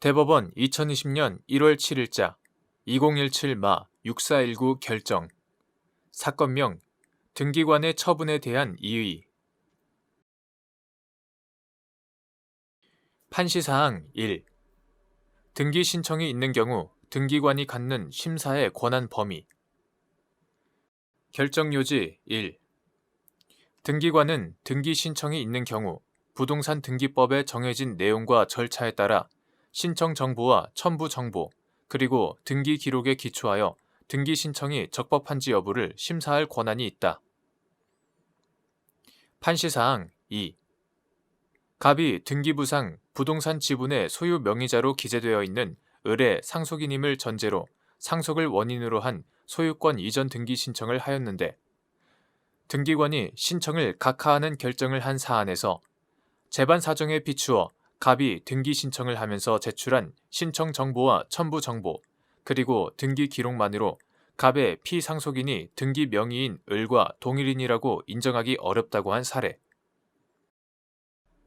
대법원 2020년 1월 7일자 2017마 6419 결정. 사건명 등기관의 처분에 대한 이의. 판시사항 1. 등기 신청이 있는 경우 등기관이 갖는 심사의 권한 범위. 결정요지 1. 등기관은 등기 신청이 있는 경우 부동산 등기법에 정해진 내용과 절차에 따라 신청 정보와 첨부 정보, 그리고 등기 기록에 기초하여 등기 신청이 적법한지 여부를 심사할 권한이 있다. 판시사항 2. 갑이 등기부상 부동산 지분의 소유 명의자로 기재되어 있는 을의 상속인임을 전제로 상속을 원인으로 한 소유권 이전 등기 신청을 하였는데, 등기관이 신청을 각하하는 결정을 한 사안에서 재반 사정에 비추어 갑이 등기 신청을 하면서 제출한 신청 정보와 첨부 정보, 그리고 등기 기록만으로 갑의 피상속인이 등기 명의인 을과 동일인이라고 인정하기 어렵다고 한 사례.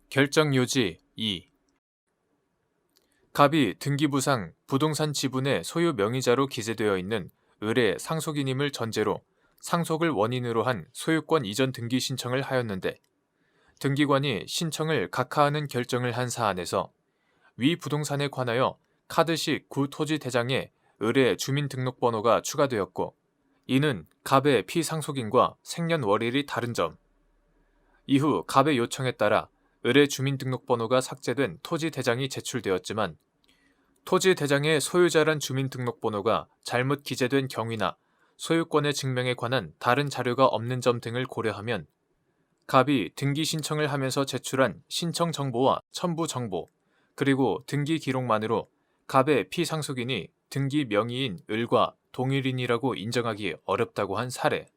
결정요지 2. 갑이 등기부상 부동산 지분의 소유 명의자로 기재되어 있는 을의 상속인임을 전제로 상속을 원인으로 한 소유권 이전 등기 신청을 하였는데, 등기관이 신청을 각하하는 결정을 한 사안에서 위 부동산에 관하여 카드식 구토지대장에 을의 주민등록번호가 추가되었고, 이는 갑의 피상속인과 생년월일이 다른 점, 이후 갑의 요청에 따라 을의 주민등록번호가 삭제된 토지대장이 제출되었지만 토지대장의 소유자란 주민등록번호가 잘못 기재된 경위나 소유권의 증명에 관한 다른 자료가 없는 점 등을 고려하면 갑이 등기 신청을 하면서 제출한 신청 정보와 첨부 정보, 그리고 등기 기록만으로 갑의 피상속인이 등기 명의인 을과 동일인이라고 인정하기 어렵다고 한 사례.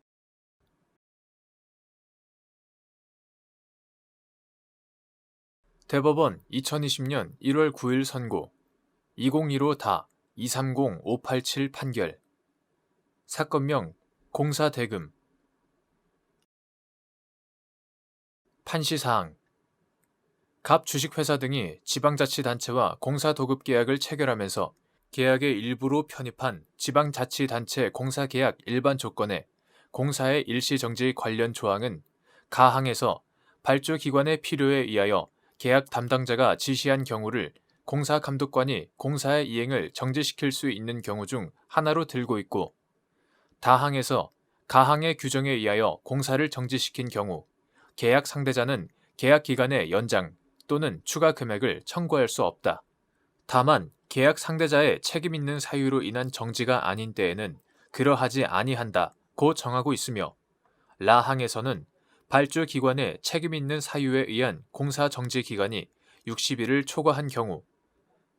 대법원 2020년 1월 9일 선고 2015다 230587 판결. 사건명 공사대금. 판시사항. 갑 주식회사 등이 지방자치단체와 공사도급계약을 체결하면서 계약의 일부로 편입한 지방자치단체 공사계약 일반 조건에 공사의 일시정지 관련 조항은 가항에서 발주기관의 필요에 의하여 계약 담당자가 지시한 경우를 공사감독관이 공사의 이행을 정지시킬 수 있는 경우 중 하나로 들고 있고, 다항에서 가항의 규정에 의하여 공사를 정지시킨 경우 계약 상대자는 계약 기간의 연장 또는 추가 금액을 청구할 수 없다. 다만 계약 상대자의 책임 있는 사유로 인한 정지가 아닌 때에는 그러하지 아니한다고 정하고 있으며, 라항에서는 발주 기관의 책임 있는 사유에 의한 공사 정지 기간이 60일을 초과한 경우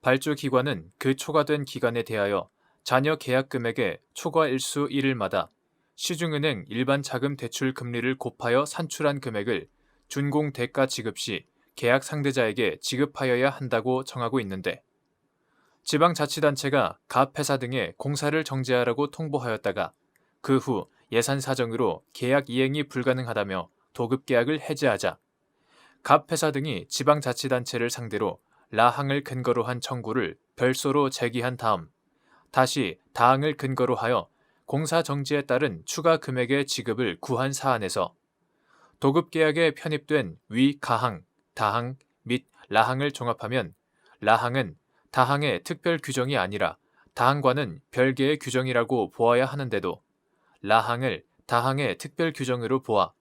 발주 기관은 그 초과된 기간에 대하여 잔여 계약 금액의 초과 일수 1일마다 시중은행 일반 자금 대출 금리를 곱하여 산출한 금액을 준공 대가 지급 시 계약 상대자에게 지급하여야 한다고 정하고 있는데, 지방자치단체가 갑 회사 등에 공사를 정지하라고 통보하였다가 그 후 예산 사정으로 계약 이행이 불가능하다며 도급계약을 해지하자 갑 회사 등이 지방자치단체를 상대로 라항을 근거로 한 청구를 별소로 제기한 다음 다시 다항을 근거로 하여 공사 정지에 따른 추가 금액의 지급을 구한 사안에서 도급계약에 편입된 위 가항, 다항 및 라항을 종합하면 라항은 다항의 특별 규정이 아니라 다항과는 별개의 규정이라고 보아야 하는데도 라항을 다항의 특별 규정으로 보아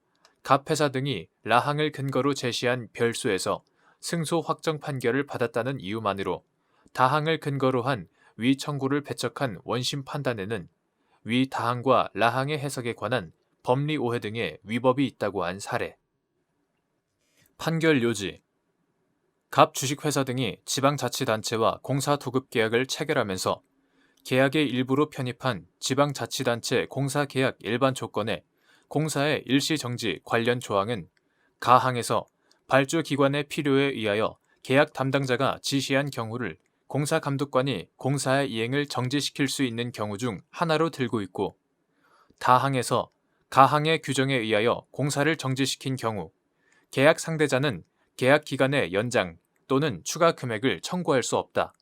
갑 회사 등이 라항을 근거로 제시한 별수에서 승소 확정 판결을 받았다는 이유만으로 다항을 근거로 한 위 청구를 배척한 원심 판단에는 위 다항과 라항의 해석에 관한 법리 오해 등의 위법이 있다고 한 사례. 판결 요지. 갑 주식회사 등이 지방자치단체와 공사도급계약을 체결하면서 계약의 일부로 편입한 지방자치단체 공사계약 일반 조건에 공사의 일시정지 관련 조항은 가항에서 발주기관의 필요에 의하여 계약 담당자가 지시한 경우를 공사감독관이 공사의 이행을 정지시킬 수 있는 경우 중 하나로 들고 있고, 다항에서 가항의 규정에 의하여 공사를 정지시킨 경우 계약 상대자는 계약 기간의 연장 또는 추가 금액을 청구할 수 없다.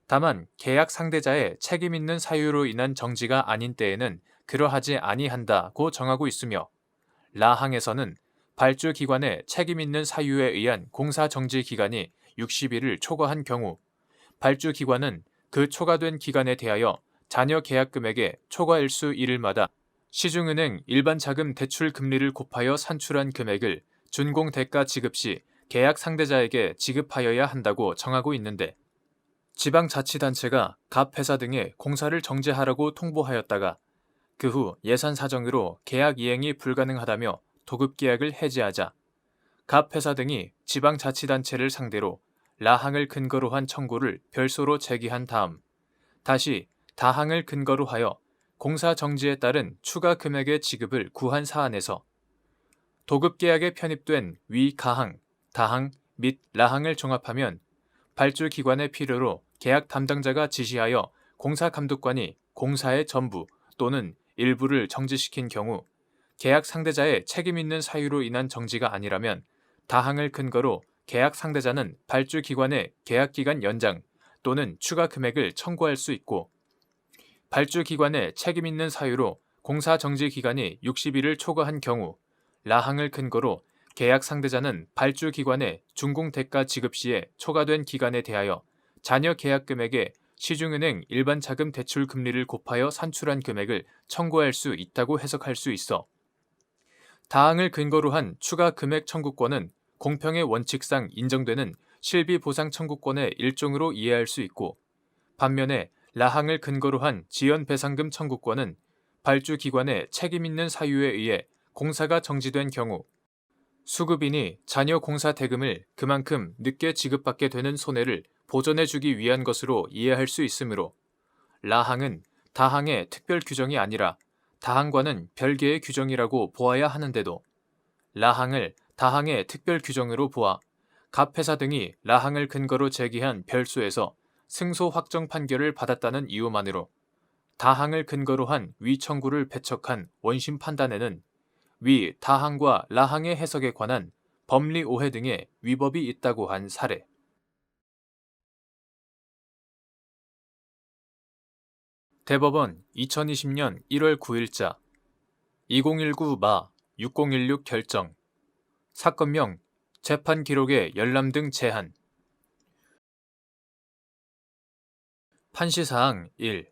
다만 계약 상대자의 책임 있는 사유로 인한 정지가 아닌 때에는 그러하지 아니한다고 정하고 있으며 라항에서는 발주 기관의 책임 있는 사유에 의한 공사 정지 기간이 60일을 초과한 경우 발주 기관은 그 초과된 기간에 대하여 잔여 계약 금액의 초과 일수 1일마다 시중은행 일반 자금 대출 금리를 곱하여 산출한 금액을 준공 대가 지급 시 계약 상대자에게 지급하여야 한다고 정하고 있는데 지방자치단체가 갑 회사 등에 공사를 정지하라고 통보하였다가 그 후 예산 사정으로 계약 이행이 불가능하다며 도급계약을 해지하자 갑 회사 등이 지방자치단체를 상대로 라항을 근거로 한 청구를 별소로 제기한 다음 다시 다항을 근거로 하여 공사 정지에 따른 추가 금액의 지급을 구한 사안에서 도급계약에 편입된 위 가항, 다항 및 라항을 종합하면 발주기관의 필요로 계약 담당자가 지시하여 공사감독관이 공사의 전부 또는 일부를 정지시킨 경우 계약 상대자의 책임 있는 사유로 인한 정지가 아니라면 다항을 근거로 계약 상대자는 발주기관의 계약기간 연장 또는 추가 금액을 청구할 수 있고 발주기관의 책임 있는 사유로 공사 정지 기간이 60일을 초과한 경우 라항을 근거로 계약 상대자는 발주기관의 준공 대가 지급 시에 초과된 기간에 대하여 잔여 계약 금액의 시중은행 일반 자금 대출 금리를 곱하여 산출한 금액을 청구할 수 있다고 해석할 수 있어 다항을 근거로 한 추가 금액 청구권은 공평의 원칙상 인정되는 실비 보상 청구권의 일종으로 이해할 수 있고 반면에 라항을 근거로 한 지연 배상금 청구권은 발주기관의 책임 있는 사유에 의해 공사가 정지된 경우 수급인이 잔여 공사 대금을 그만큼 늦게 지급받게 되는 손해를 보전해주기 위한 것으로 이해할 수 있으므로 라항은 다항의 특별 규정이 아니라 다항과는 별개의 규정이라고 보아야 하는데도 라항을 다항의 특별 규정으로 보아 갑 회사 등이 라항을 근거로 제기한 별소에서 승소 확정 판결을 받았다는 이유만으로 다항을 근거로 한 위 청구를 배척한 원심 판단에는 위 다항과 라항의 해석에 관한 법리 오해 등의 위법이 있다고 한 사례. 대법원 2020년 1월 9일자 2019-6016 결정 사건명 재판 기록의 열람 등 제한 판시사항 1.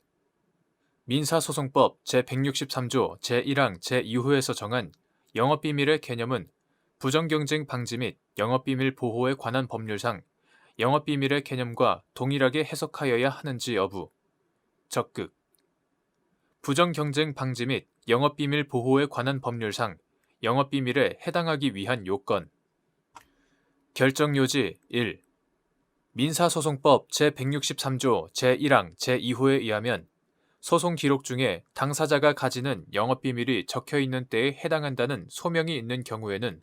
민사소송법 제163조 제1항 제2호에서 정한 영업비밀의 개념은 부정경쟁 방지 및 영업비밀 보호에 관한 법률상 영업비밀의 개념과 동일하게 해석하여야 하는지 여부. 적극. 부정경쟁 방지 및 영업비밀 보호에 관한 법률상 영업비밀에 해당하기 위한 요건. 결정요지 1. 민사소송법 제163조 제1항 제2호에 의하면 소송 기록 중에 당사자가 가지는 영업비밀이 적혀있는 때에 해당한다는 소명이 있는 경우에는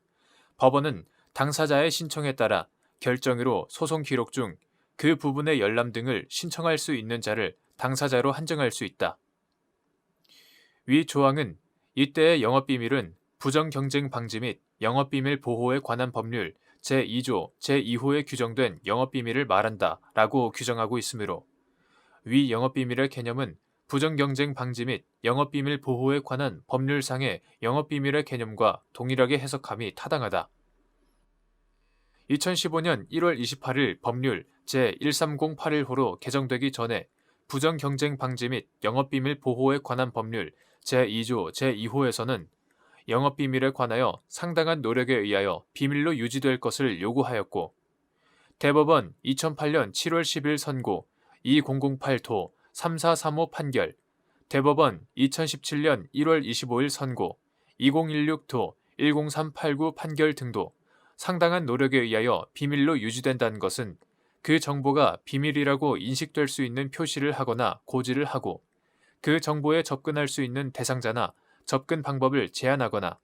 법원은 당사자의 신청에 따라 결정으로 소송 기록 중 그 부분의 열람 등을 신청할 수 있는 자를 당사자로 한정할 수 있다. 위 조항은 이때의 영업비밀은 부정경쟁 방지 및 영업비밀 보호에 관한 법률 제2조 제2호에 규정된 영업비밀을 말한다 라고 규정하고 있으므로 위 영업비밀의 개념은 부정경쟁 방지 및 영업비밀 보호에 관한 법률상의 영업비밀의 개념과 동일하게 해석함이 타당하다. 2015년 1월 28일 법률 제13081호로 개정되기 전에 부정경쟁 방지 및 영업비밀 보호에 관한 법률 제2조 제2호에서는 영업비밀에 관하여 상당한 노력에 의하여 비밀로 유지될 것을 요구하였고 대법원 2008년 7월 10일 선고 2008도 3435 판결 대법원 2017년 1월 25일 선고 2016도 10389 판결 등도 상당한 노력에 의하여 비밀로 유지된다는 것은 그 정보가 비밀이라고 인식될 수 있는 표시를 하거나 고지를 하고 그 정보에 접근할 수 있는 대상자나 접근 방법을 제한하거나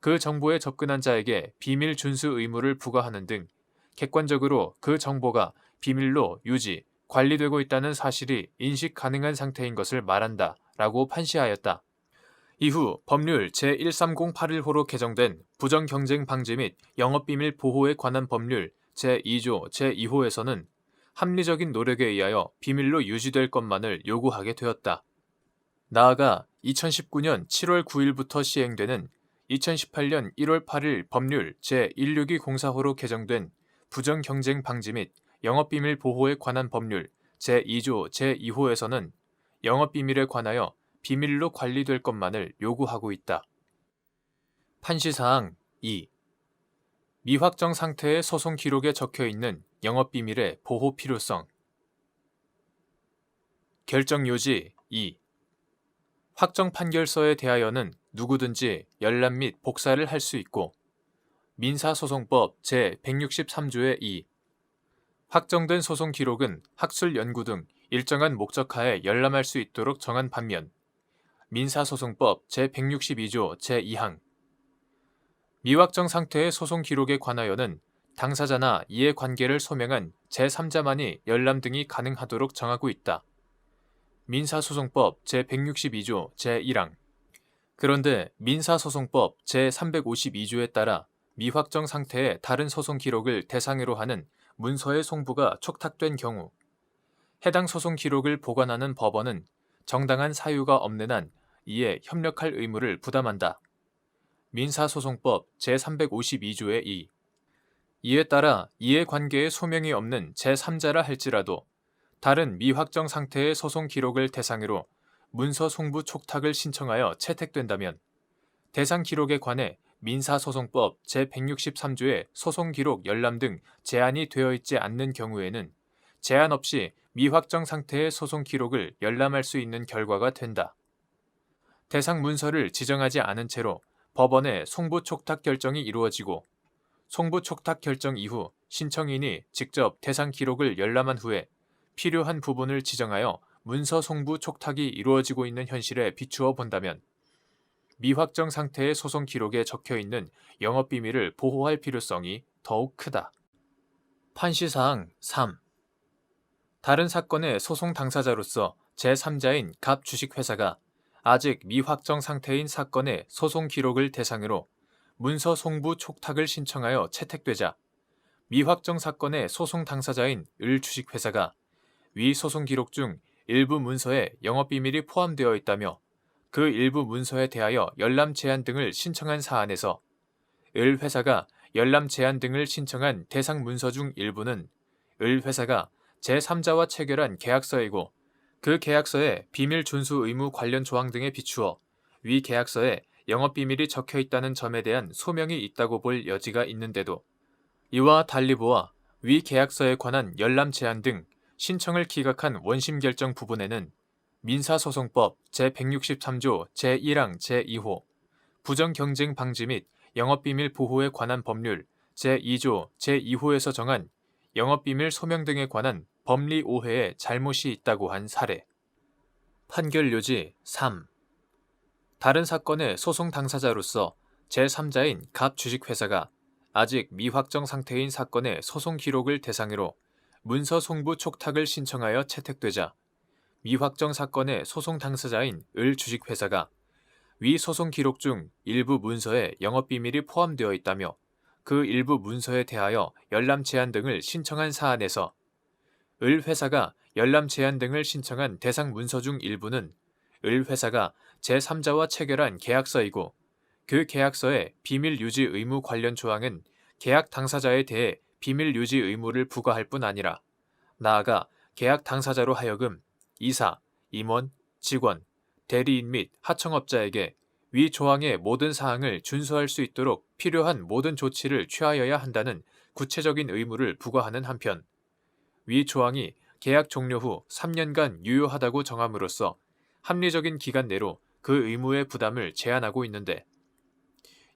그 정보에 접근한 자에게 비밀 준수 의무를 부과하는 등 객관적으로 그 정보가 비밀로 유지, 관리되고 있다는 사실이 인식 가능한 상태인 것을 말한다 라고 판시하였다. 이후 법률 제13081호로 개정된 부정경쟁 방지 및 영업비밀 보호에 관한 법률 제2조 제2호에서는 합리적인 노력에 의하여 비밀로 유지될 것만을 요구하게 되었다. 나아가 2019년 7월 9일부터 시행되는 2018년 1월 8일 법률 제162 공사호로 개정된 부정경쟁 방지 및 영업비밀 보호에 관한 법률 제2조 제2호에서는 영업비밀에 관하여 비밀로 관리될 것만을 요구하고 있다. 판시사항 2. 미확정 상태의 소송 기록에 적혀있는 영업비밀의 보호 필요성. 결정요지 2. 확정 판결서에 대하여는 누구든지 열람 및 복사를 할 수 있고 민사소송법 제163조의 2. 확정된 소송 기록은 학술 연구 등 일정한 목적하에 열람할 수 있도록 정한 반면 민사소송법 제162조 제2항 미확정 상태의 소송 기록에 관하여는 당사자나 이해관계를 소명한 제3자만이 열람 등이 가능하도록 정하고 있다. 민사소송법 제162조 제1항. 그런데 민사소송법 제352조에 따라 미확정 상태의 다른 소송 기록을 대상으로 하는 문서의 송부가 촉탁된 경우 해당 소송 기록을 보관하는 법원은 정당한 사유가 없는 한 이에 협력할 의무를 부담한다. 민사소송법 제352조의 2. 이에 따라 이해관계의 소명이 없는 제3자라 할지라도 다른 미확정 상태의 소송 기록을 대상으로 문서 송부 촉탁을 신청하여 채택된다면 대상 기록에 관해 민사소송법 제163조의 소송 기록 열람 등 제한이 되어 있지 않는 경우에는 제한 없이 미확정 상태의 소송 기록을 열람할 수 있는 결과가 된다. 대상 문서를 지정하지 않은 채로 법원의 송부 촉탁 결정이 이루어지고 송부 촉탁 결정 이후 신청인이 직접 대상 기록을 열람한 후에 필요한 부분을 지정하여 문서 송부 촉탁이 이루어지고 있는 현실에 비추어 본다면 미확정 상태의 소송 기록에 적혀있는 영업비밀을 보호할 필요성이 더욱 크다. 판시사항 3. 다른 사건의 소송 당사자로서 제3자인 갑 주식회사가 아직 미확정 상태인 사건의 소송 기록을 대상으로 문서 송부 촉탁을 신청하여 채택되자 미확정 사건의 소송 당사자인 을 주식회사가 위 소송 기록 중 일부 문서에 영업비밀이 포함되어 있다며 그 일부 문서에 대하여 열람 제한 등을 신청한 사안에서 을 회사가 열람 제한 등을 신청한 대상 문서 중 일부는 을 회사가 제3자와 체결한 계약서이고 그 계약서에 비밀 준수 의무 관련 조항 등에 비추어 위 계약서에 영업비밀이 적혀 있다는 점에 대한 소명이 있다고 볼 여지가 있는데도 이와 달리 보아 위 계약서에 관한 열람 제한 등 신청을 기각한 원심 결정 부분에는 민사소송법 제163조 제1항 제2호 부정경쟁 방지 및 영업비밀 보호에 관한 법률 제2조 제2호에서 정한 영업비밀 소명 등에 관한 법리 오해에 잘못이 있다고 한 사례. 판결 요지 3. 다른 사건의 소송 당사자로서 제3자인 갑 주식회사가 아직 미확정 상태인 사건의 소송 기록을 대상으로 문서 송부 촉탁을 신청하여 채택되자 미확정 사건의 소송 당사자인 을 주식회사가 위 소송 기록 중 일부 문서에 영업비밀이 포함되어 있다며 그 일부 문서에 대하여 열람 제한 등을 신청한 사안에서 을 회사가 열람 제한 등을 신청한 대상 문서 중 일부는 을 회사가 제3자와 체결한 계약서이고 그 계약서의 비밀 유지 의무 관련 조항은 계약 당사자에 대해 비밀 유지 의무를 부과할 뿐 아니라 나아가 계약 당사자로 하여금 이사, 임원, 직원, 대리인 및 하청업자에게 위 조항의 모든 사항을 준수할 수 있도록 필요한 모든 조치를 취하여야 한다는 구체적인 의무를 부과하는 한편 위 조항이 계약 종료 후 3년간 유효하다고 정함으로써 합리적인 기간 내로 그 의무의 부담을 제한하고 있는데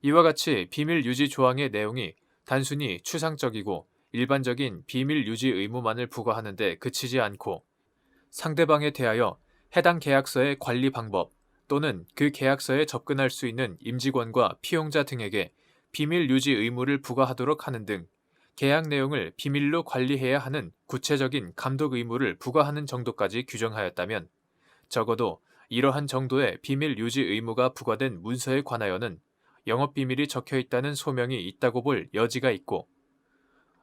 이와 같이 비밀 유지 조항의 내용이 단순히 추상적이고 일반적인 비밀 유지 의무만을 부과하는 데 그치지 않고 상대방에 대하여 해당 계약서의 관리 방법 또는 그 계약서에 접근할 수 있는 임직원과 피용자 등에게 비밀 유지 의무를 부과하도록 하는 등 계약 내용을 비밀로 관리해야 하는 구체적인 감독 의무를 부과하는 정도까지 규정하였다면 적어도 이러한 정도의 비밀 유지 의무가 부과된 문서에 관하여는 영업비밀이 적혀 있다는 소명이 있다고 볼 여지가 있고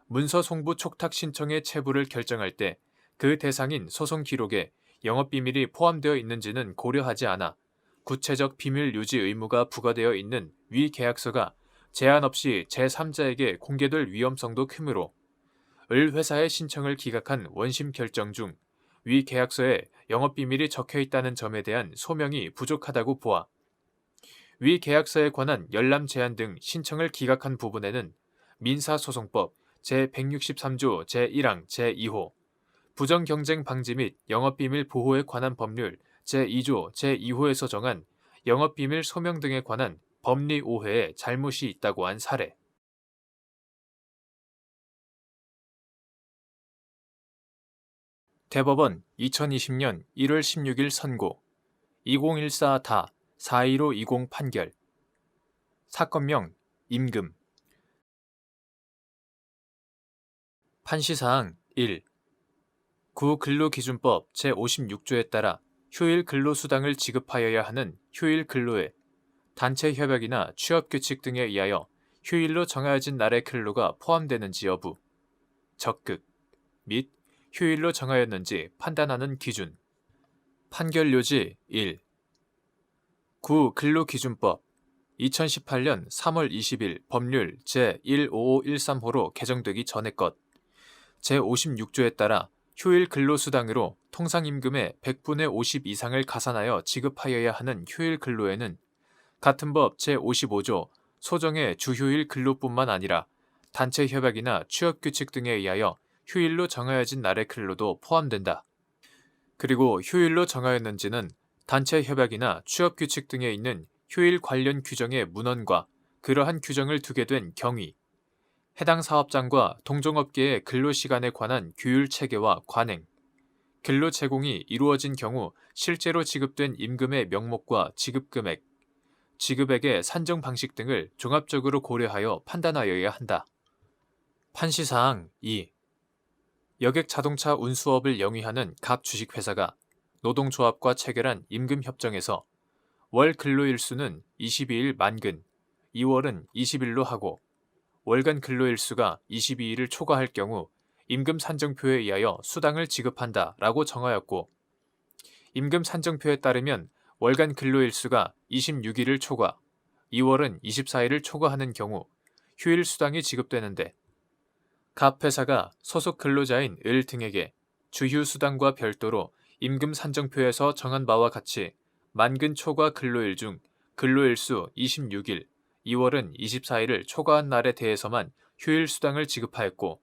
문서 송부 촉탁 신청의 체부를 결정할 때 그 대상인 소송 기록에 영업비밀이 포함되어 있는지는 고려하지 않아 구체적 비밀 유지 의무가 부과되어 있는 위 계약서가 제한 없이 제3자에게 공개될 위험성도 크므로 을 회사의 신청을 기각한 원심 결정 중 위 계약서에 영업비밀이 적혀 있다는 점에 대한 소명이 부족하다고 보아 위 계약서에 관한 열람 제한 등 신청을 기각한 부분에는 민사소송법 제163조 제1항 제2호 부정경쟁 방지 및 영업비밀 보호에 관한 법률 제2조 제2호에서 정한 영업비밀 소명 등에 관한 법리 오해에 잘못이 있다고 한 사례. 대법원 2020년 1월 16일 선고 2014다 41520 판결 사건명 임금 판시사항 1. 구근로기준법 제56조에 따라 휴일 근로수당을 지급하여야 하는 휴일 근로에 단체 협약이나 취업규칙 등에 의하여 휴일로 정하여진 날의 근로가 포함되는지 여부, 적극 및 휴일로 정하였는지 판단하는 기준. 판결 요지 1. 구근로기준법 2018년 3월 20일 법률 제15513호로 개정되기 전의 것 제56조에 따라 휴일 근로수당으로 통상임금의 100분의 50 이상을 가산하여 지급하여야 하는 휴일 근로에는 같은 법 제55조 소정의 주휴일 근로뿐만 아니라 단체 협약이나 취업규칙 등에 의하여 휴일로 정하여진 날의 근로도 포함된다. 그리고 휴일로 정하였는지는 단체 협약이나 취업규칙 등에 있는 휴일 관련 규정의 문헌과 그러한 규정을 두게 된 경위, 해당 사업장과 동종업계의 근로시간에 관한 규율 체계와 관행, 근로 제공이 이루어진 경우 실제로 지급된 임금의 명목과 지급금액, 지급액의 산정 방식 등을 종합적으로 고려하여 판단하여야 한다. 판시사항 2. 여객자동차 운수업을 영위하는 갑 주식회사가 노동조합과 체결한 임금협정에서 월 근로일수는 22일 만근, 2월은 20일로 하고 월간 근로일수가 22일을 초과할 경우 임금 산정표에 의하여 수당을 지급한다 라고 정하였고 임금 산정표에 따르면 월간 근로일수가 26일을 초과, 2월은 24일을 초과하는 경우 휴일 수당이 지급되는데 갑 회사가 소속 근로자인 을 등에게 주휴 수당과 별도로 임금 산정표에서 정한 바와 같이 만근 초과 근로일 중 근로일수 26일, 2월은 24일을 초과한 날에 대해서만 휴일 수당을 지급하였고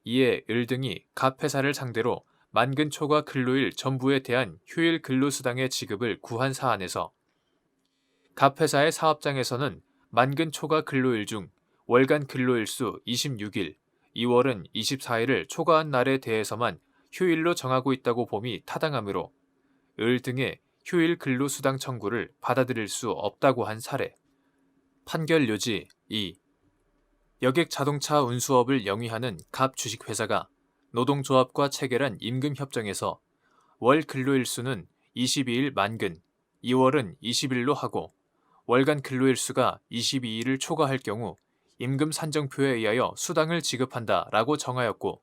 이에 을 등이 갑 회사를 상대로 만근 초과 근로일 전부에 대한 휴일 근로수당의 지급을 구한 사안에서 갑 회사의 사업장에서는 만근 초과 근로일 중 월간 근로일수 26일, 2월은 24일을 초과한 날에 대해서만 휴일로 정하고 있다고 봄이 타당하므로 을 등의 휴일 근로수당 청구를 받아들일 수 없다고 한 사례. 판결 요지 2. 여객자동차 운수업을 영위하는 갑 주식회사가 노동조합과 체결한 임금협정에서 월 근로일수는 22일 만근, 2월은 20일로 하고 월간 근로일수가 22일을 초과할 경우 임금 산정표에 의하여 수당을 지급한다 라고 정하였고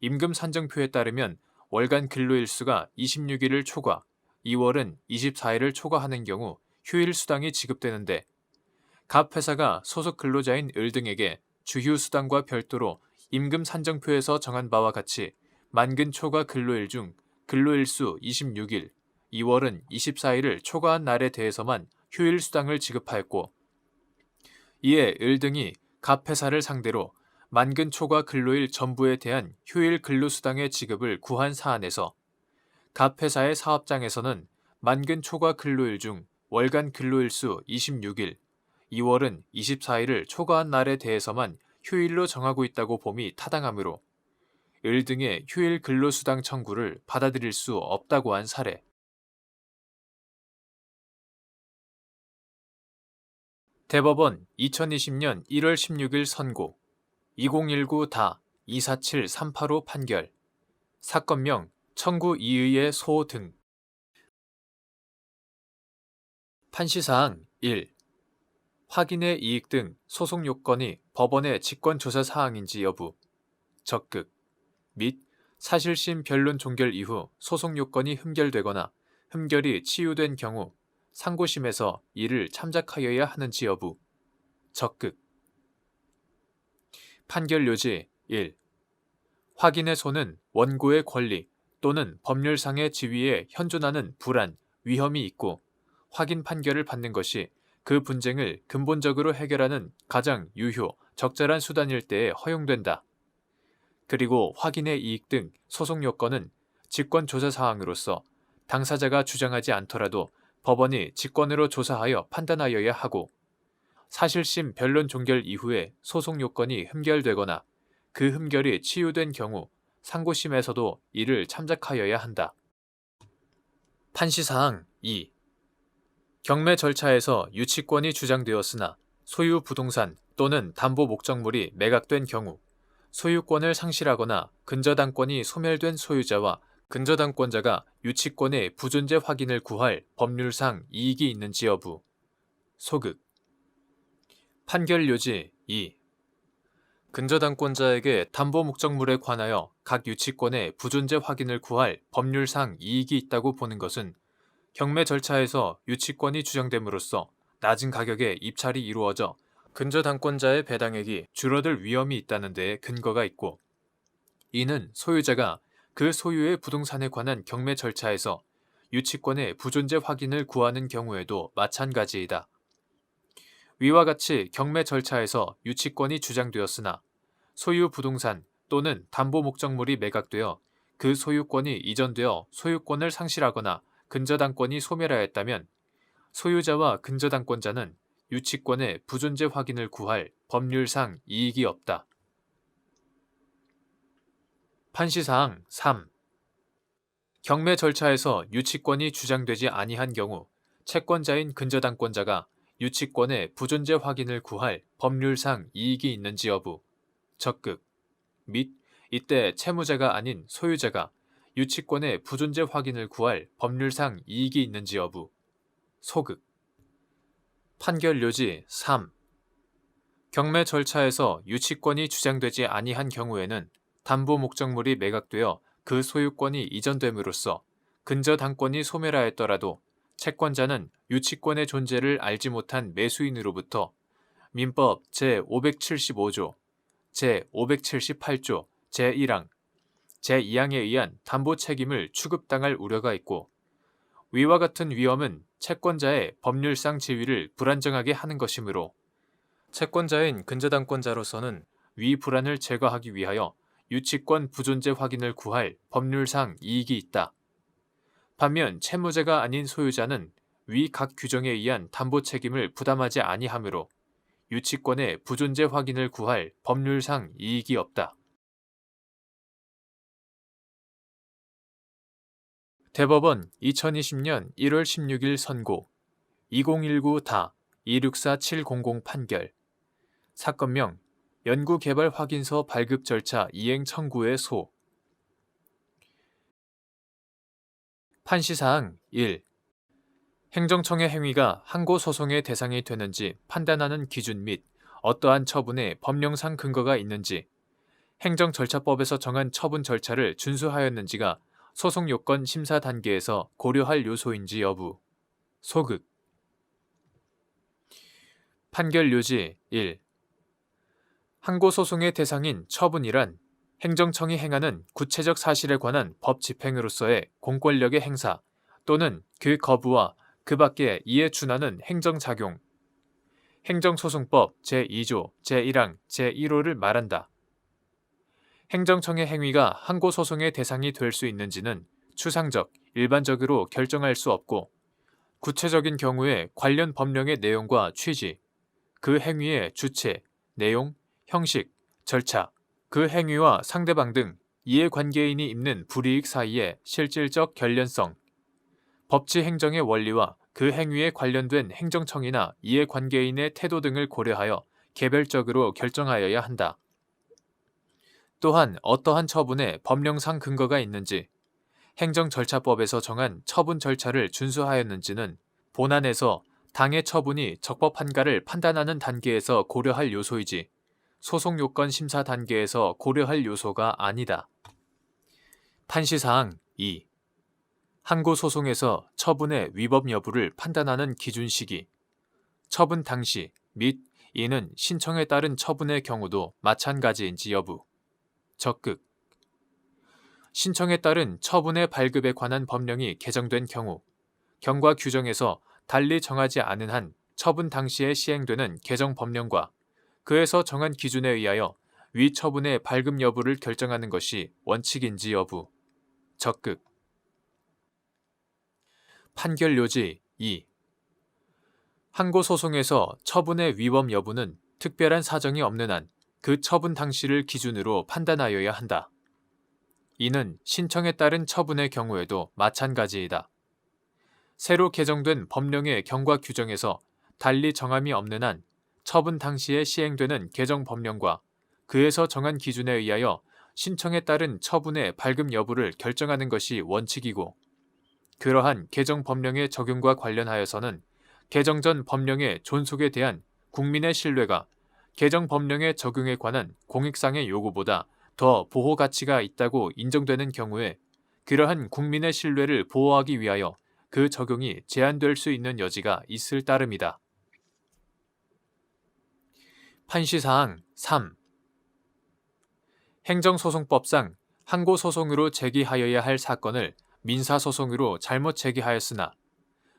임금 산정표에 따르면 월간 근로일수가 26일을 초과, 2월은 24일을 초과하는 경우 휴일 수당이 지급되는데 갑 회사가 소속 근로자인 을 등에게 주휴 수당과 별도로 임금 산정표에서 정한 바와 같이 만근 초과 근로일 중 근로일수 26일, 2월은 24일을 초과한 날에 대해서만 휴일 수당을 지급하였고 이에 을 등이 갑 회사를 상대로 만근 초과 근로일 전부에 대한 휴일 근로수당의 지급을 구한 사안에서 갑 회사의 사업장에서는 만근 초과 근로일 중 월간 근로일수 26일, 2월은 24일을 초과한 날에 대해서만 휴일로 정하고 있다고 봄이 타당하므로 을 등의 휴일 근로수당 청구를 받아들일 수 없다고 한 사례. 대법원 2020년 1월 16일 선고 2019다 247385 판결 사건명 청구 이의의 소 등 판시사항 1. 확인의 이익 등 소송 요건이 법원의 직권조사 사항인지 여부 적극 및 사실심 변론 종결 이후 소송 요건이 흠결되거나 흠결이 치유된 경우 상고심에서 이를 참작하여야 하는지 여부. 적극. 판결 요지 1. 확인의 소는 원고의 권리 또는 법률상의 지위에 현존하는 불안, 위험이 있고 확인 판결을 받는 것이 그 분쟁을 근본적으로 해결하는 가장 유효, 적절한 수단일 때에 허용된다. 그리고 확인의 이익 등 소송 요건은 직권 조사 사항으로서 당사자가 주장하지 않더라도 법원이 직권으로 조사하여 판단하여야 하고 사실심 변론 종결 이후에 소송 요건이 흠결되거나 그 흠결이 치유된 경우 상고심에서도 이를 참작하여야 한다. 판시사항 2. 경매 절차에서 유치권이 주장되었으나 소유 부동산 또는 담보 목적물이 매각된 경우 소유권을 상실하거나 근저당권이 소멸된 소유자와 근저당권자가 유치권의 부존재 확인을 구할 법률상 이익이 있는지 여부. 소극. 판결 요지 2. 근저당권자에게 담보 목적물에 관하여 각 유치권의 부존재 확인을 구할 법률상 이익이 있다고 보는 것은 경매 절차에서 유치권이 주장됨으로써 낮은 가격에 입찰이 이루어져 근저당권자의 배당액이 줄어들 위험이 있다는 데에 근거가 있고 이는 소유자가 그 소유의 부동산에 관한 경매 절차에서 유치권의 부존재 확인을 구하는 경우에도 마찬가지이다. 위와 같이 경매 절차에서 유치권이 주장되었으나 소유 부동산 또는 담보 목적물이 매각되어 그 소유권이 이전되어 소유권을 상실하거나 근저당권이 소멸하였다면 소유자와 근저당권자는 유치권의 부존재 확인을 구할 법률상 이익이 없다. 판시사항 3. 경매 절차에서 유치권이 주장되지 아니한 경우 채권자인 근저당권자가 유치권의 부존재 확인을 구할 법률상 이익이 있는지 여부. 적극. 및 이때 채무자가 아닌 소유자가 유치권의 부존재 확인을 구할 법률상 이익이 있는지 여부. 소극. 판결 요지 3. 경매 절차에서 유치권이 주장되지 아니한 경우에는 담보 목적물이 매각되어 그 소유권이 이전됨으로써 근저당권이 소멸하였더라도 채권자는 유치권의 존재를 알지 못한 매수인으로부터 민법 제575조, 제578조, 제1항, 제2항에 의한 담보 책임을 추급당할 우려가 있고 위와 같은 위험은 채권자의 법률상 지위를 불안정하게 하는 것이므로 채권자인 근저당권자로서는 위 불안을 제거하기 위하여 유치권 부존재 확인을 구할 법률상 이익이 있다. 반면 채무자가 아닌 소유자는 위 각 규정에 의한 담보 책임을 부담하지 아니하므로 유치권의 부존재 확인을 구할 법률상 이익이 없다. 대법원 2020년 1월 16일 선고 2019-264700 판결 사건명 연구개발 확인서 발급 절차 이행 청구의 소 판시사항 1. 행정청의 행위가 항고소송의 대상이 되는지 판단하는 기준 및 어떠한 처분에 법령상 근거가 있는지 행정절차법에서 정한 처분 절차를 준수하였는지가 소송 요건 심사 단계에서 고려할 요소인지 여부. 소극. 판결 요지 1. 항고소송의 대상인 처분이란 행정청이 행하는 구체적 사실에 관한 법 집행으로서의 공권력의 행사 또는 그 거부와 그 밖에 이에 준하는 행정작용, 행정소송법 제2조, 제1항, 제1호를 말한다. 행정청의 행위가 항고소송의 대상이 될 수 있는지는 추상적, 일반적으로 결정할 수 없고 구체적인 경우에 관련 법령의 내용과 취지, 그 행위의 주체, 내용, 형식, 절차, 그 행위와 상대방 등 이해관계인이 입는 불이익 사이의 실질적 결련성, 법치 행정의 원리와 그 행위에 관련된 행정청이나 이해관계인의 태도 등을 고려하여 개별적으로 결정하여야 한다. 또한 어떠한 처분에 법령상 근거가 있는지, 행정절차법에서 정한 처분 절차를 준수하였는지는 본안에서 당의 처분이 적법한가를 판단하는 단계에서 고려할 요소이지 소송 요건 심사 단계에서 고려할 요소가 아니다. 판시사항 2. 항고 소송에서 처분의 위법 여부를 판단하는 기준 시기. 처분 당시 및 이는 신청에 따른 처분의 경우도 마찬가지인지 여부. 적극. 신청에 따른 처분의 발급에 관한 법령이 개정된 경우 경과 규정에서 달리 정하지 않은 한 처분 당시에 시행되는 개정 법령과 그에서 정한 기준에 의하여 위 처분의 발급 여부를 결정하는 것이 원칙인지 여부. 적극. 판결 요지 2. 항고 소송에서 처분의 위법 여부는 특별한 사정이 없는 한 그 처분 당시를 기준으로 판단하여야 한다. 이는 신청에 따른 처분의 경우에도 마찬가지이다. 새로 개정된 법령의 경과 규정에서 달리 정함이 없는 한 처분 당시에 시행되는 개정 법령과 그에서 정한 기준에 의하여 신청에 따른 처분의 발급 여부를 결정하는 것이 원칙이고 그러한 개정 법령의 적용과 관련하여서는 개정 전 법령의 존속에 대한 국민의 신뢰가 개정 법령의 적용에 관한 공익상의 요구보다 더 보호 가치가 있다고 인정되는 경우에 그러한 국민의 신뢰를 보호하기 위하여 그 적용이 제한될 수 있는 여지가 있을 따름이다. 판시사항 3. 행정소송법상 항고소송으로 제기하여야 할 사건을 민사소송으로 잘못 제기하였으나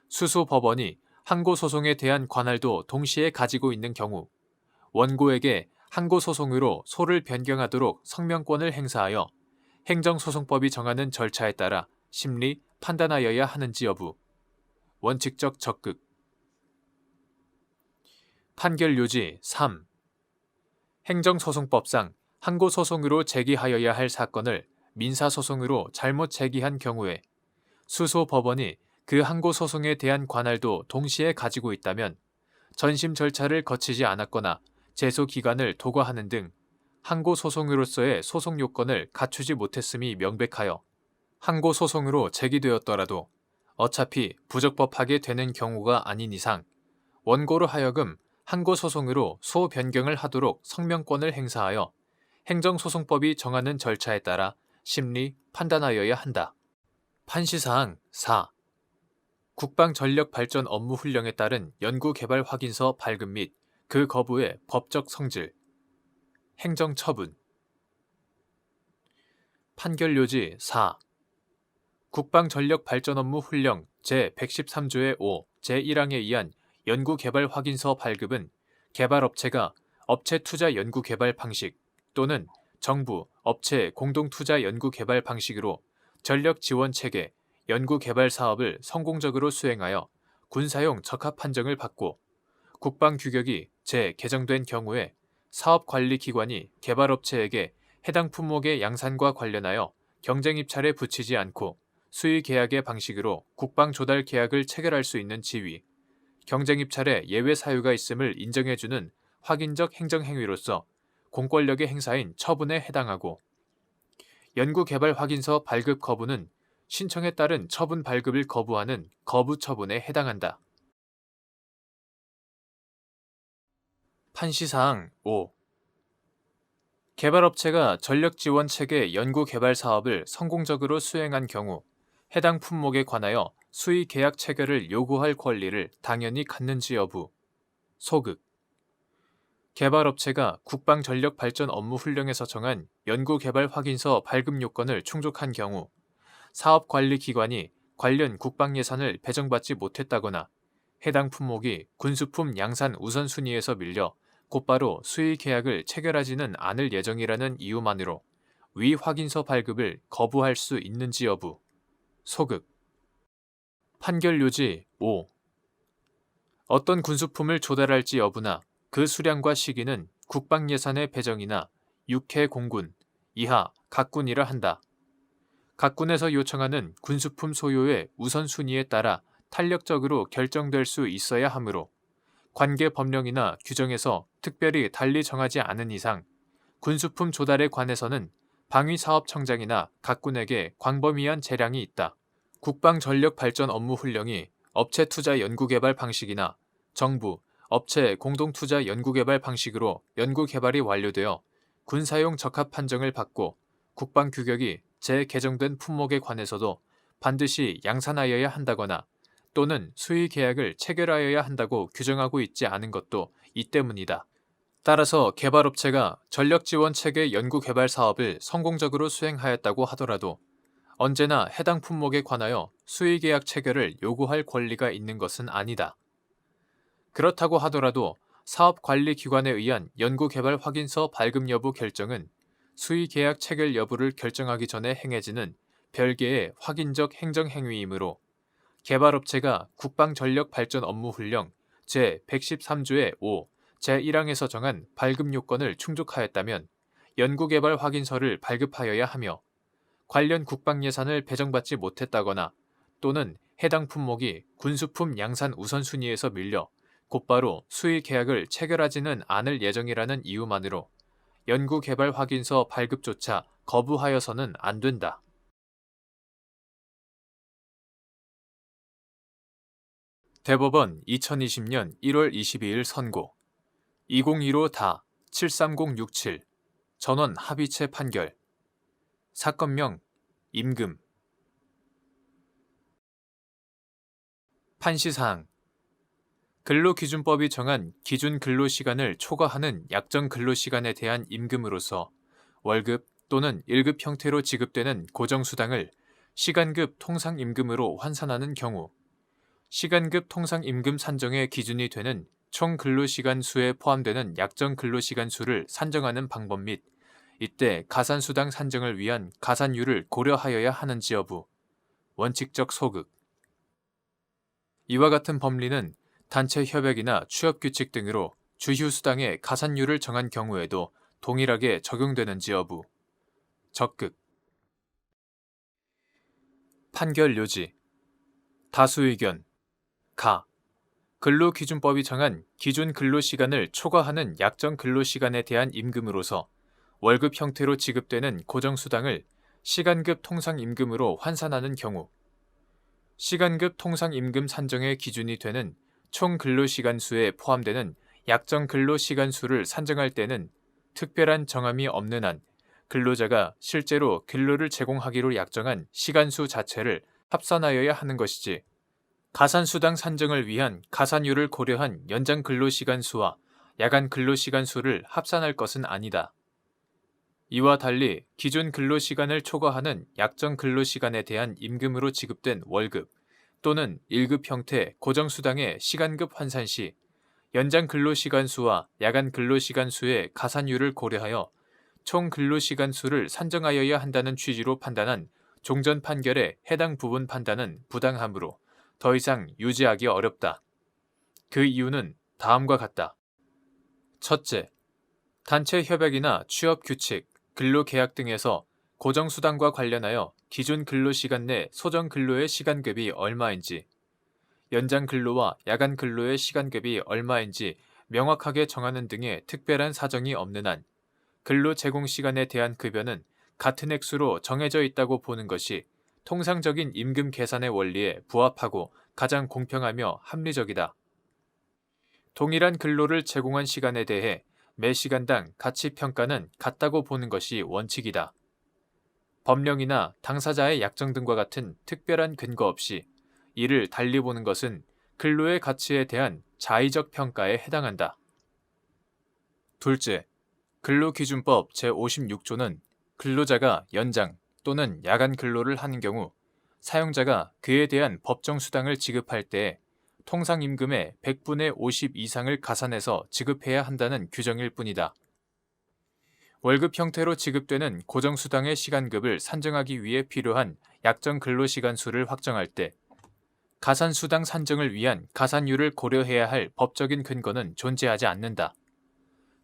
수소법원이 항고소송에 대한 관할도 동시에 가지고 있는 경우 원고에게 항고소송으로 소를 변경하도록 성명권을 행사하여 행정소송법이 정하는 절차에 따라 심리 판단하여야 하는지 여부. 원칙적 적극. 판결 요지 3. 행정소송법상 항고소송으로 제기하여야 할 사건을 민사소송으로 잘못 제기한 경우에 수소법원이 그 항고소송에 대한 관할도 동시에 가지고 있다면 전심 절차를 거치지 않았거나 제소기간을 도과하는 등 항고소송으로서의 소송 요건을 갖추지 못했음이 명백하여 항고소송으로 제기되었더라도 어차피 부적법하게 되는 경우가 아닌 이상 원고로 하여금 항고소송으로 소 변경을 하도록 성명권을 행사하여 행정소송법이 정하는 절차에 따라 심리 판단하여야 한다. 판시사항 4. 국방전력발전 업무훈령에 따른 연구개발 확인서 발급 및 그 거부의 법적 성질. 행정처분. 판결 요지 4. 국방전력발전업무훈령 제113조의 5, 제1항에 의한 연구개발 확인서 발급은 개발업체가 업체 투자 연구개발 방식 또는 정부, 업체 공동투자 연구개발 방식으로 전력지원체계, 연구개발 사업을 성공적으로 수행하여 군사용 적합 판정을 받고 국방규격이 재개정된 경우에 사업관리기관이 개발업체에게 해당 품목의 양산과 관련하여 경쟁입찰에 붙이지 않고 수의계약의 방식으로 국방조달 계약을 체결할 수 있는 지위, 경쟁입찰에 예외 사유가 있음을 인정해주는 확인적 행정행위로서 공권력의 행사인 처분에 해당하고 연구개발 확인서 발급 거부는 신청에 따른 처분 발급을 거부하는 거부 처분에 해당한다. 판시사항 5. 개발업체가 전력지원체계 연구개발 사업을 성공적으로 수행한 경우 해당 품목에 관하여 수의계약 체결을 요구할 권리를 당연히 갖는지 여부. 소극. 개발업체가 국방전력발전업무훈령에서 정한 연구개발 확인서 발급 요건을 충족한 경우 사업관리기관이 관련 국방예산을 배정받지 못했다거나 해당 품목이 군수품 양산 우선순위에서 밀려 곧바로 수의 계약을 체결하지는 않을 예정이라는 이유만으로 위 확인서 발급을 거부할 수 있는지 여부. 소극. 판결 요지 5. 어떤 군수품을 조달할지 여부나 그 수량과 시기는 국방 예산의 배정이나 육해 공군, 이하 각군이라 한다. 각군에서 요청하는 군수품 소요의 우선순위에 따라 탄력적으로 결정될 수 있어야 하므로 관계 법령이나 규정에서 특별히 달리 정하지 않은 이상 군수품 조달에 관해서는 방위사업청장이나 각군에게 광범위한 재량이 있다. 국방전력발전업무훈령이 업체 투자 연구개발 방식이나 정부, 업체 공동투자 연구개발 방식으로 연구개발이 완료되어 군사용 적합 판정을 받고 국방 규격이 재개정된 품목에 관해서도 반드시 양산하여야 한다거나 또는 수의 계약을 체결하여야 한다고 규정하고 있지 않은 것도 이 때문이다. 따라서 개발업체가 전력지원체계 연구개발 사업을 성공적으로 수행하였다고 하더라도 언제나 해당 품목에 관하여 수의계약 체결을 요구할 권리가 있는 것은 아니다. 그렇다고 하더라도 사업관리기관에 의한 연구개발 확인서 발급 여부 결정은 수의계약 체결 여부를 결정하기 전에 행해지는 별개의 확인적 행정행위이므로 개발업체가 국방전력발전업무훈령 제113조의 5, 제1항에서 정한 발급 요건을 충족하였다면 연구개발 확인서를 발급하여야 하며 관련 국방 예산을 배정받지 못했다거나 또는 해당 품목이 군수품 양산 우선순위에서 밀려 곧바로 수의 계약을 체결하지는 않을 예정이라는 이유만으로 연구개발 확인서 발급조차 거부하여서는 안 된다. 대법원 2020년 1월 22일 선고 2015-73067 전원 합의체 판결 사건명 임금 판시사항 근로기준법이 정한 기준 근로시간을 초과하는 약정 근로시간에 대한 임금으로서 월급 또는 1급 형태로 지급되는 고정수당을 시간급 통상임금으로 환산하는 경우 시간급 통상임금 산정의 기준이 되는 총 근로시간 수에 포함되는 약정 근로시간 수를 산정하는 방법 및 이때 가산수당 산정을 위한 가산율을 고려하여야 하는지 여부 원칙적 소극 이와 같은 법리는 단체 협약이나 취업규칙 등으로 주휴수당의 가산율을 정한 경우에도 동일하게 적용되는지 여부 적극 판결 요지 다수 의견 가 근로기준법이 정한 기준 근로시간을 초과하는 약정 근로시간에 대한 임금으로서 월급 형태로 지급되는 고정수당을 시간급 통상임금으로 환산하는 경우 시간급 통상임금 산정의 기준이 되는 총 근로시간 수에 포함되는 약정 근로시간 수를 산정할 때는 특별한 정함이 없는 한 근로자가 실제로 근로를 제공하기로 약정한 시간수 자체를 합산하여야 하는 것이지 가산수당 산정을 위한 가산율을 고려한 연장 근로시간 수와 야간 근로시간 수를 합산할 것은 아니다. 이와 달리 기준 근로시간을 초과하는 약정 근로시간에 대한 임금으로 지급된 월급 또는 1급 형태 고정수당의 시간급 환산 시 연장 근로시간 수와 야간 근로시간 수의 가산율을 고려하여 총 근로시간 수를 산정하여야 한다는 취지로 판단한 종전 판결의 해당 부분 판단은 부당하므로 더 이상 유지하기 어렵다. 그 이유는 다음과 같다. 첫째, 단체 협약이나 취업규칙, 근로계약 등에서 고정수당과 관련하여 기준 근로시간 내 소정 근로의 시간급이 얼마인지, 연장 근로와 야간 근로의 시간급이 얼마인지 명확하게 정하는 등의 특별한 사정이 없는 한 근로 제공 시간에 대한 급여는 같은 액수로 정해져 있다고 보는 것이 통상적인 임금 계산의 원리에 부합하고 가장 공평하며 합리적이다. 동일한 근로를 제공한 시간에 대해 매 시간당 가치 평가는 같다고 보는 것이 원칙이다. 법령이나 당사자의 약정 등과 같은 특별한 근거 없이 이를 달리 보는 것은 근로의 가치에 대한 자의적 평가에 해당한다. 둘째, 근로기준법 제56조는 근로자가 연장 또는 야간 근로를 하는 경우 사용자가 그에 대한 법정 수당을 지급할 때 통상임금의 100분의 50 이상을 가산해서 지급해야 한다는 규정일 뿐이다. 월급 형태로 지급되는 고정수당의 시간급을 산정하기 위해 필요한 약정 근로시간 수를 확정할 때 가산수당 산정을 위한 가산율을 고려해야 할 법적인 근거는 존재하지 않는다.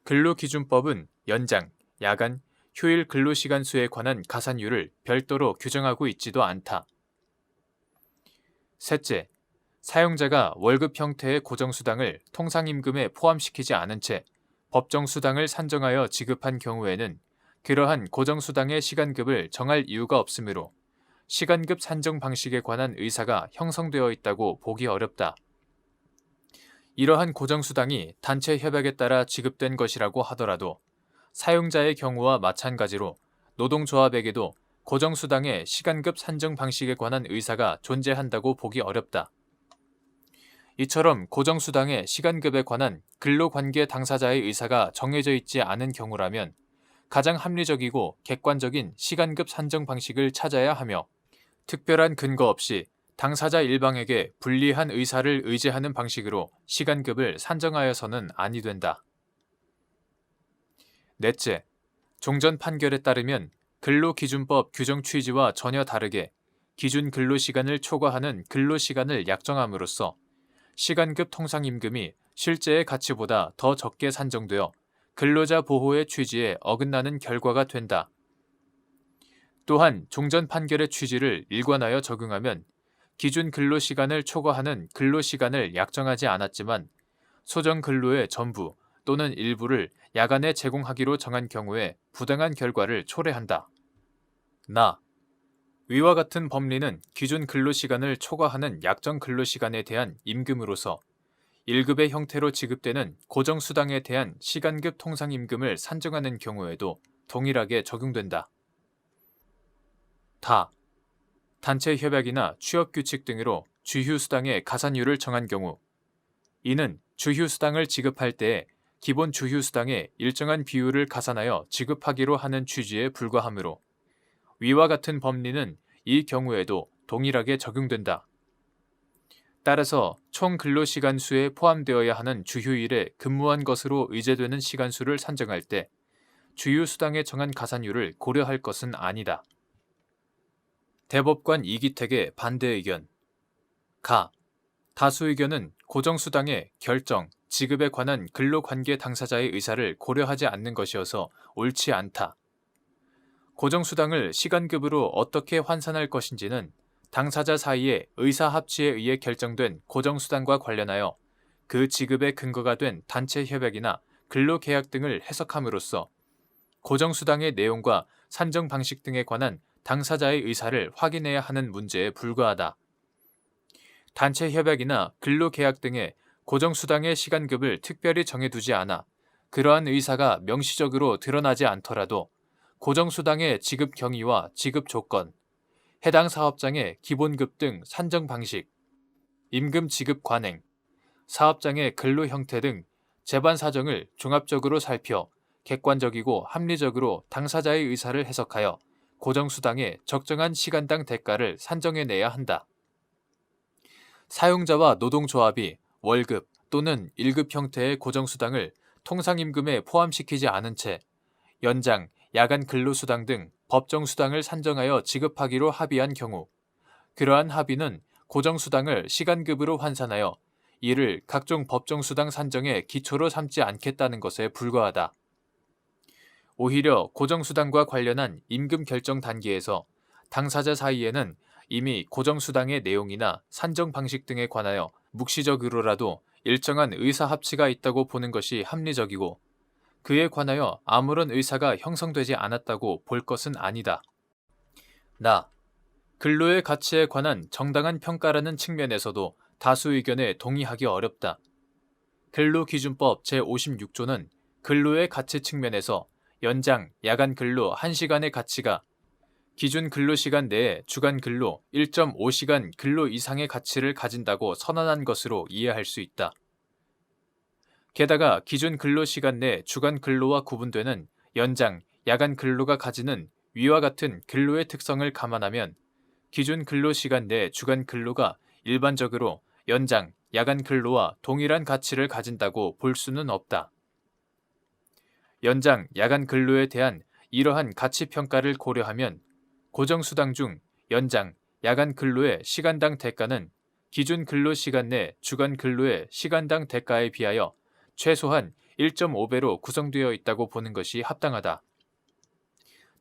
근로기준법은 연장, 야간, 휴일 근로시간 수에 관한 가산율을 별도로 규정하고 있지도 않다. 셋째, 사용자가 월급 형태의 고정수당을 통상임금에 포함시키지 않은 채 법정수당을 산정하여 지급한 경우에는 그러한 고정수당의 시간급을 정할 이유가 없으므로 시간급 산정 방식에 관한 의사가 형성되어 있다고 보기 어렵다. 이러한 고정수당이 단체 협약에 따라 지급된 것이라고 하더라도 사용자의 경우와 마찬가지로 노동조합에게도 고정수당의 시간급 산정 방식에 관한 의사가 존재한다고 보기 어렵다. 이처럼 고정수당의 시간급에 관한 근로관계 당사자의 의사가 정해져 있지 않은 경우라면 가장 합리적이고 객관적인 시간급 산정 방식을 찾아야 하며 특별한 근거 없이 당사자 일방에게 불리한 의사를 의지하는 방식으로 시간급을 산정하여서는 아니 된다. 넷째, 종전 판결에 따르면 근로기준법 규정 취지와 전혀 다르게 기준 근로시간을 초과하는 근로시간을 약정함으로써 시간급 통상임금이 실제의 가치보다 더 적게 산정되어 근로자 보호의 취지에 어긋나는 결과가 된다. 또한 종전 판결의 취지를 일관하여 적용하면 기준 근로시간을 초과하는 근로시간을 약정하지 않았지만 소정 근로의 전부 또는 일부를 야간에 제공하기로 정한 경우에 부당한 결과를 초래한다. 위와 같은 법리는 기준 근로시간을 초과하는 약정 근로시간에 대한 임금으로서 1급의 형태로 지급되는 고정수당에 대한 시간급 통상임금을 산정하는 경우에도 동일하게 적용된다. 단체 협약이나 취업규칙 등으로 주휴수당의 가산율을 정한 경우 이는 주휴수당을 지급할 때에 기본 주휴수당의 일정한 비율을 가산하여 지급하기로 하는 취지에 불과하므로 위와 같은 법리는 이 경우에도 동일하게 적용된다. 따라서 총 근로시간 수에 포함되어야 하는 주휴일에 근무한 것으로 의제되는 시간수를 산정할 때 주휴수당에 정한 가산율을 고려할 것은 아니다. 대법관 이기택의 반대 의견. 다수 의견은 고정수당의 결정, 지급에 관한 근로관계 당사자의 의사를 고려하지 않는 것이어서 옳지 않다. 고정수당을 시간급으로 어떻게 환산할 것인지는 당사자 사이의 의사합치에 의해 결정된 고정수당과 관련하여 그 지급의 근거가 된 단체 협약이나 근로계약 등을 해석함으로써 고정수당의 내용과 산정 방식 등에 관한 당사자의 의사를 확인해야 하는 문제에 불과하다. 단체 협약이나 근로계약 등의 고정수당의 시간급을 특별히 정해두지 않아 그러한 의사가 명시적으로 드러나지 않더라도 고정수당의 지급 경위와 지급 조건, 해당 사업장의 기본급 등 산정 방식, 임금 지급 관행, 사업장의 근로 형태 등 재반 사정을 종합적으로 살펴 객관적이고 합리적으로 당사자의 의사를 해석하여 고정수당의 적정한 시간당 대가를 산정해내야 한다. 사용자와 노동조합이 월급 또는 1급 형태의 고정수당을 통상임금에 포함시키지 않은 채 연장, 야간 근로수당 등 법정수당을 산정하여 지급하기로 합의한 경우 그러한 합의는 고정수당을 시간급으로 환산하여 이를 각종 법정수당 산정의 기초로 삼지 않겠다는 것에 불과하다. 오히려 고정수당과 관련한 임금 결정 단계에서 당사자 사이에는 이미 고정수당의 내용이나 산정 방식 등에 관하여 묵시적으로라도 일정한 의사합치가 있다고 보는 것이 합리적이고 그에 관하여 아무런 의사가 형성되지 않았다고 볼 것은 아니다. 근로의 가치에 관한 정당한 평가라는 측면에서도 다수 의견에 동의하기 어렵다. 근로기준법 제56조는 근로의 가치 측면에서 연장, 야간 근로 1시간의 가치가 기준 근로시간 내에 주간 근로 1.5시간 근로 이상의 가치를 가진다고 선언한 것으로 이해할 수 있다. 게다가 기준 근로시간 내 주간 근로와 구분되는 연장, 야간 근로가 가지는 위와 같은 근로의 특성을 감안하면 기준 근로시간 내 주간 근로가 일반적으로 연장, 야간 근로와 동일한 가치를 가진다고 볼 수는 없다. 연장, 야간 근로에 대한 이러한 가치 평가를 고려하면 고정수당 중 연장, 야간 근로의 시간당 대가는 기준 근로시간 내 주간 근로의 시간당 대가에 비하여 최소한 1.5배로 구성되어 있다고 보는 것이 합당하다.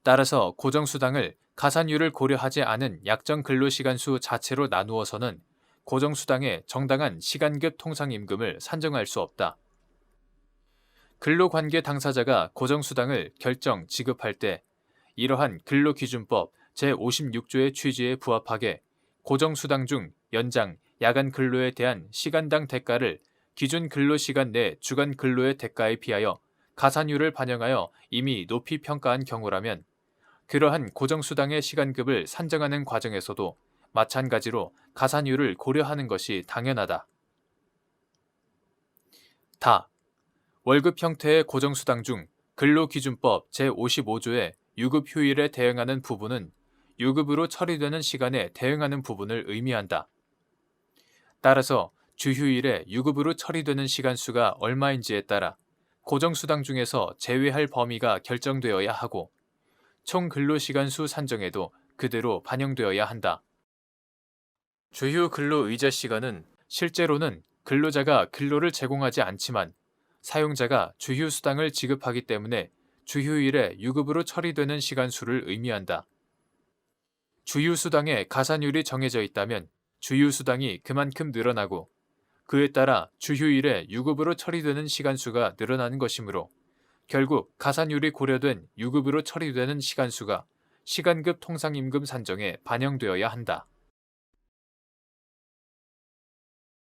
따라서 고정수당을 가산율을 고려하지 않은 약정 근로시간 수 자체로 나누어서는 고정수당의 정당한 시간급 통상임금을 산정할 수 없다. 근로관계 당사자가 고정수당을 결정, 지급할 때 이러한 근로기준법 제56조의 취지에 부합하게 고정수당 중 연장, 야간 근로에 대한 시간당 대가를 기준 근로시간 내 주간 근로의 대가에 비하여 가산율을 반영하여 이미 높이 평가한 경우라면 그러한 고정수당의 시간급을 산정하는 과정에서도 마찬가지로 가산율을 고려하는 것이 당연하다. 다. 월급 형태의 고정수당 중 근로기준법 제55조의 유급휴일에 대응하는 부분은 유급으로 처리되는 시간에 대응하는 부분을 의미한다. 따라서 주휴일에 유급으로 처리되는 시간 수가 얼마인지에 따라 고정수당 중에서 제외할 범위가 결정되어야 하고 총 근로시간 수 산정에도 그대로 반영되어야 한다. 주휴 근로의제 시간은 실제로는 근로자가 근로를 제공하지 않지만 사용자가 주휴수당을 지급하기 때문에 주휴일에 유급으로 처리되는 시간 수를 의미한다. 주휴수당의 가산율이 정해져 있다면 주휴수당이 그만큼 늘어나고 그에 따라 주휴일에 유급으로 처리되는 시간 수가 늘어나는 것이므로 결국 가산율이 고려된 유급으로 처리되는 시간 수가 시간급 통상임금 산정에 반영되어야 한다.